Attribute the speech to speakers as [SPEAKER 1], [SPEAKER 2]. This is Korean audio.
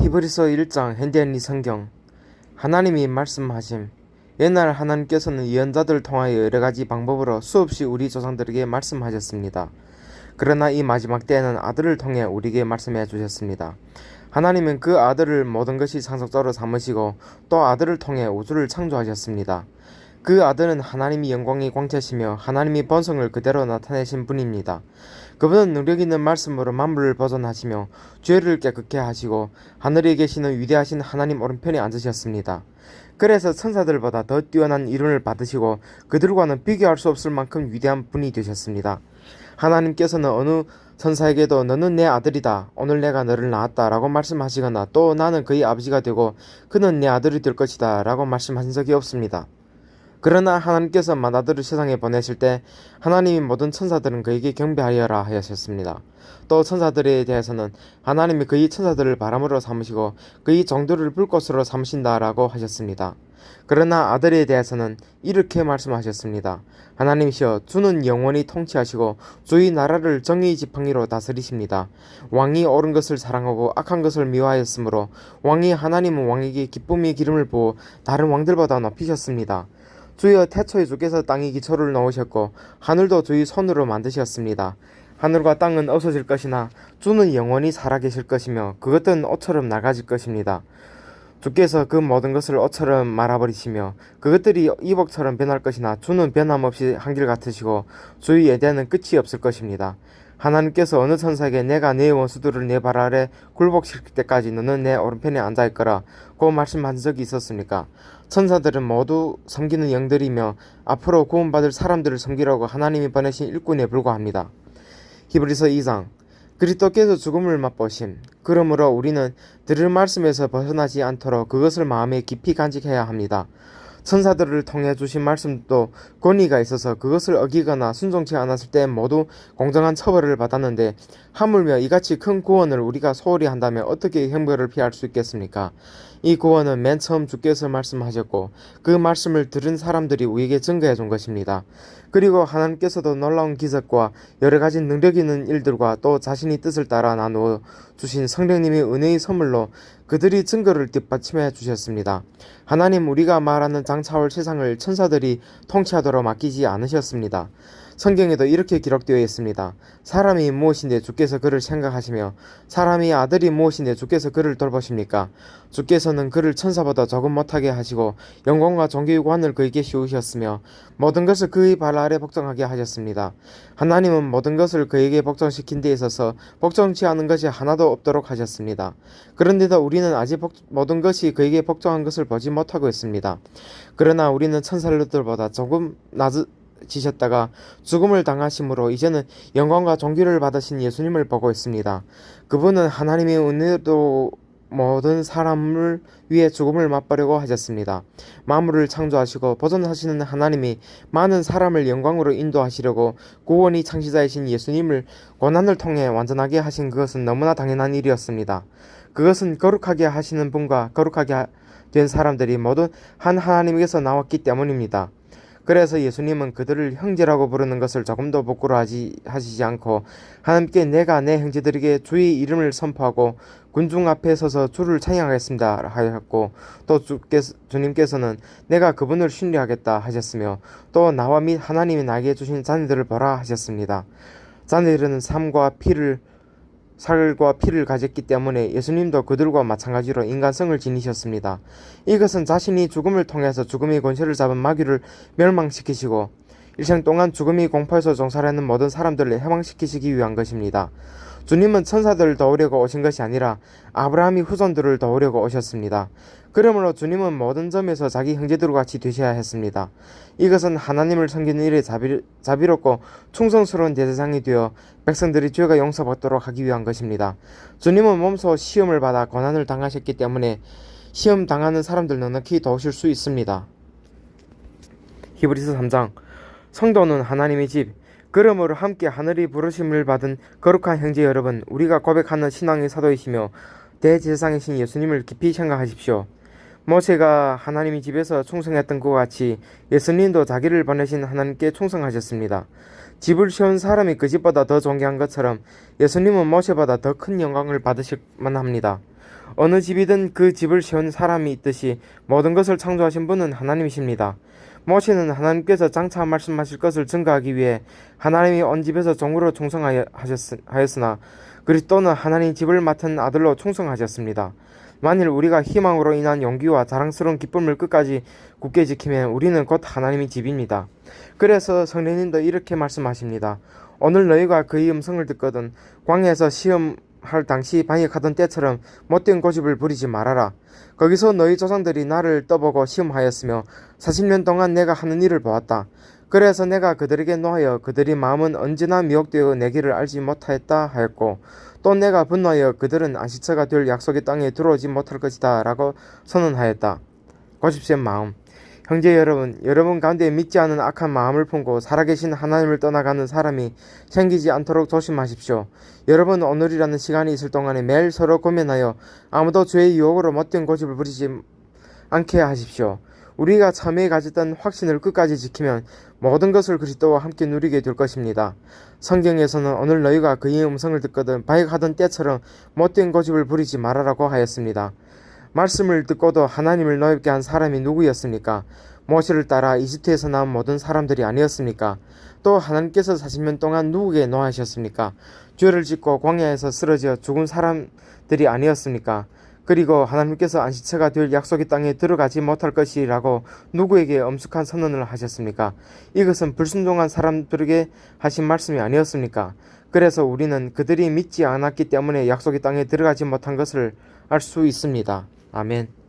[SPEAKER 1] 히브리서 1장 현대인리 성경. 하나님이 말씀하심. 옛날 하나님께서는 예언자들을 통하여 여러가지 방법으로 수없이 우리 조상들에게 말씀하셨습니다. 그러나 이 마지막 때에는 아들을 통해 우리에게 말씀해 주셨습니다. 하나님은 그 아들을 모든 것이 상속자로 삼으시고 또 아들을 통해 우주를 창조하셨습니다. 그 아들은 하나님이 영광의 광채시며 하나님이 본성을 그대로 나타내신 분입니다. 그분은 능력 있는 말씀으로 만물을 보존하시며 죄를 깨끗게 하시고 하늘에 계시는 위대하신 하나님 오른편에 앉으셨습니다. 그래서 천사들보다 더 뛰어난 이름을 받으시고 그들과는 비교할 수 없을 만큼 위대한 분이 되셨습니다. 하나님께서는 어느 천사에게도 너는 내 아들이다, 오늘 내가 너를 낳았다 라고 말씀하시거나 또 나는 그의 아버지가 되고 그는 내 아들이 될 것이다 라고 말씀하신 적이 없습니다. 그러나 하나님께서 맏아들을 세상에 보내실 때 하나님이 모든 천사들은 그에게 경배하여라 하셨습니다. 또 천사들에 대해서는 하나님이 그의 천사들을 바람으로 삼으시고 그의 정도를 불꽃으로 삼으신다라고 하셨습니다. 그러나 아들에 대해서는 이렇게 말씀하셨습니다. 하나님이시여, 주는 영원히 통치하시고 주의 나라를 정의의 지팡이로 다스리십니다. 왕이 옳은 것을 사랑하고 악한 것을 미워하였으므로 왕이 하나님은 왕에게 기쁨의 기름을 부어 다른 왕들보다 높이셨습니다. 주여, 태초에 주께서 땅에 기초를 놓으셨고 하늘도 주의 손으로 만드셨습니다. 하늘과 땅은 없어질 것이나 주는 영원히 살아계실 것이며 그것들은 옷처럼 낡아질 것입니다. 주께서 그 모든 것을 옷처럼 말아버리시며 그것들이 이복처럼 변할 것이나 주는 변함없이 한결같으시고 주의 예대는 끝이 없을 것입니다. 하나님께서 어느 천사에게 내가 내 원수들을 내 발 아래 굴복시킬 때까지 너는 내 오른편에 앉아있거라 고 말씀한 적이 있었습니까? 천사들은 모두 섬기는 영들이며 앞으로 구원받을 사람들을 섬기라고 하나님이 보내신 일꾼에 불과합니다. 히브리서 2장. 그리스도께서 죽음을 맛보심. 그러므로 우리는 들을 말씀에서 벗어나지 않도록 그것을 마음에 깊이 간직해야 합니다. 천사들을 통해 주신 말씀도 권위가 있어서 그것을 어기거나 순종치 않았을 때 모두 공정한 처벌을 받았는데 하물며 이같이 큰 구원을 우리가 소홀히 한다면 어떻게 형벌을 피할 수 있겠습니까? 이 구원은 맨 처음 주께서 말씀하셨고 그 말씀을 들은 사람들이 우리에게 증거해 준 것입니다. 그리고 하나님께서도 놀라운 기적과 여러가지 능력 있는 일들과 또 자신이 뜻을 따라 나누어 주신 성령님의 은혜의 선물로 그들이 증거를 뒷받침해 주셨습니다. 하나님, 우리가 말하는 장차올 세상을 천사들이 통치하도록 맡기지 않으셨습니다. 성경에도 이렇게 기록되어 있습니다. 사람이 무엇인데 주께서 그를 생각하시며 사람이 아들이 무엇인데 주께서 그를 돌보십니까? 주께서는 그를 천사보다 조금 못하게 하시고 영광과 존귀의 관을 그에게 씌우셨으며 모든 것을 그의 발 아래 복종하게 하셨습니다. 하나님은 모든 것을 그에게 복종시킨 데 있어서 복종치 않은 것이 하나도 없도록 하셨습니다. 그런데도 우리는 아직 모든 것이 그에게 복종한 것을 보지 못하고 있습니다. 그러나 우리는 천사들보다 조금 낮아지셨다가 죽음을 당하심으로 이제는 영광과 존귀를 받으신 예수님을 보고 있습니다. 그분은 하나님의 은혜로 모든 사람을 위해 죽음을 맛보려고 하셨습니다. 만물을 창조하시고 보존하시는 하나님이 많은 사람을 영광으로 인도하시려고 구원의 창시자이신 예수님을 고난을 통해 완전하게 하신 그것은 너무나 당연한 일이었습니다. 그것은 거룩하게 하시는 분과 거룩하게 된 사람들이 모두 한 하나님에게서 나왔기 때문입니다. 그래서 예수님은 그들을 형제라고 부르는 것을 조금도 부끄러워하시지 않고 하나님께 내가 내 형제들에게 주의 이름을 선포하고 군중 앞에 서서 주를 찬양하겠습니다 하였고 또 주님께서는 내가 그분을 신뢰하겠다 하셨으며 또 나와 및 하나님이 나에게 주신 자녀들을 보라 하셨습니다. 자녀들은 살과 피를 가졌기 때문에 예수님도 그들과 마찬가지로 인간성을 지니셨습니다. 이것은 자신이 죽음을 통해서 죽음의 권세를 잡은 마귀를 멸망시키시고 일생 동안 죽음의 공포에서 종살하는 모든 사람들을 해방시키시기 위한 것입니다. 주님은 천사들을 도우려고 오신 것이 아니라 아브라함의 후손들을 도우려고 오셨습니다. 그러므로 주님은 모든 점에서 자기 형제들과 같이 되셔야 했습니다. 이것은 하나님을 섬기는 일에 자비롭고 충성스러운 대제사장이 되어 백성들이 죄가 용서받도록 하기 위한 것입니다. 주님은 몸소 시험을 받아 고난을 당하셨기 때문에 시험 당하는 사람들 넉넉히 도우실 수 있습니다. 히브리서 3장. 성도는 하나님의 집, 그러므로 함께 하늘이 부르심을 받은 거룩한 형제 여러분, 우리가 고백하는 신앙의 사도이시며 대제사장이신 예수님을 깊이 생각하십시오. 모세가 하나님의 집에서 충성했던 것 같이 예수님도 자기를 보내신 하나님께 충성하셨습니다. 집을 세운 사람이 그 집보다 더 존귀한 것처럼 예수님은 모세보다 더 큰 영광을 받으실만 합니다. 어느 집이든 그 집을 세운 사람이 있듯이 모든 것을 창조하신 분은 하나님이십니다. 모세는 하나님께서 장차 말씀하실 것을 증거하기 위해 하나님이 온 집에서 종으로 충성하였으나 그리스도는 하나님 집을 맡은 아들로 충성하셨습니다. 만일 우리가 희망으로 인한 용기와 자랑스러운 기쁨을 끝까지 굳게 지키면 우리는 곧 하나님의 집입니다. 그래서 성령님도 이렇게 말씀하십니다. 오늘 너희가 그의 음성을 듣거든 광야에서 시험할 당시 반역하던 때처럼 못된 고집을 부리지 말아라. 거기서 너희 조상들이 나를 떠보고 시험하였으며 40년 동안 내가 하는 일을 보았다. 그래서 내가 그들에게 노하여 그들의 마음은 언제나 미혹되어 내 길을 알지 못하였다 하였고 또 내가 분노하여 그들은 안식처가 될 약속의 땅에 들어오지 못할 것이다 라고 선언하였다. 고집센 마음. 형제 여러분 가운데 믿지 않은 악한 마음을 품고 살아계신 하나님을 떠나가는 사람이 생기지 않도록 조심하십시오. 여러분 오늘이라는 시간이 있을 동안에 매일 서로 고민하여 아무도 죄의 유혹으로 못된 고집을 부리지 않게 하십시오. 우리가 참회에 가졌던 확신을 끝까지 지키면 모든 것을 그리스도와 함께 누리게 될 것입니다. 성경에서는 오늘 너희가 그의 음성을 듣거든 반역하던 때처럼 못된 고집을 부리지 말아라고 하였습니다. 말씀을 듣고도 하나님을 노엽게 한 사람이 누구였습니까? 모세를 따라 이집트에서 나온 모든 사람들이 아니었습니까? 또 하나님께서 40년 동안 누구에게 노하셨습니까? 죄를 짓고 광야에서 쓰러져 죽은 사람들이 아니었습니까? 그리고 하나님께서 안식처가 될 약속의 땅에 들어가지 못할 것이라고 누구에게 엄숙한 선언을 하셨습니까? 이것은 불순종한 사람들에게 하신 말씀이 아니었습니까? 그래서 우리는 그들이 믿지 않았기 때문에 약속의 땅에 들어가지 못한 것을 알 수 있습니다. 아멘.